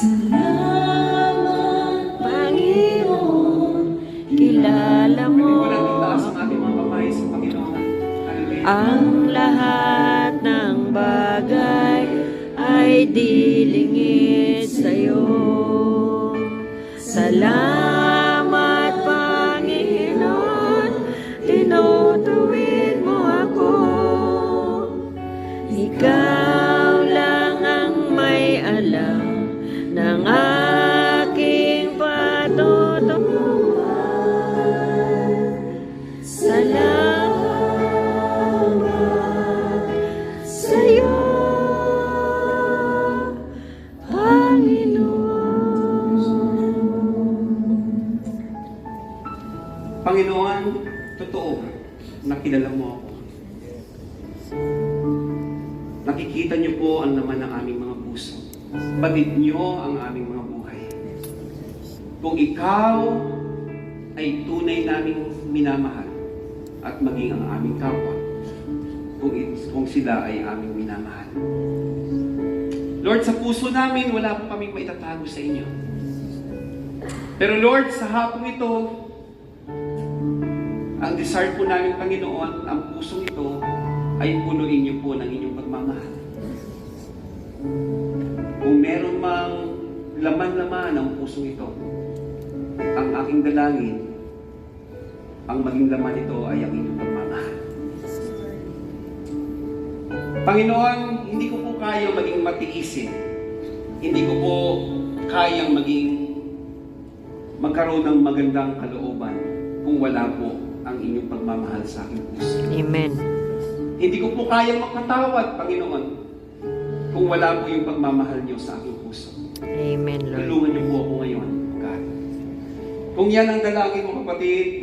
Salamat, Panginoon, kilala mo ang lahat ng bagay ay dilingid sa'yo. Salamat, Panginoon, tinutuwid mo ako. Ikaw lang ang may alam ng aking patutunguhan. Salamat sa'yo, Panginoon, totoo, nakilala mo ako. Nakikita niyo po ang laman ng aming mga puso. Batid niyo ang aming mga buhay. Kung ikaw ay tunay naming minamahal at maging ang aming kapwa, kung sila ay aming minamahal. Lord, sa puso namin, wala po kaming maitatago sa inyo. Pero Lord, sa hapong ito, ang desire po namin, Panginoon, ang pusong ito ay punuin niyo po ng inyong pagmamahal. Kung meron mang laman-laman ang pusong ito, ang aking dalangin, ang maging laman ito ay ang inyong pagmamahal. Panginoon, hindi ko po kayang maging matiisin. Hindi ko po kayang magkaroon ng magandang kalooban kung wala po ang inyong pagmamahal sa aking puso. Amen. Hindi ko po kayang makatawad, Panginoon, kung wala po yung pagmamahal niyo sa aking puso. Amen, Lord. Tulungan niyo po ako ngayon, God. Kung yan ang dalangin mo, kapatid,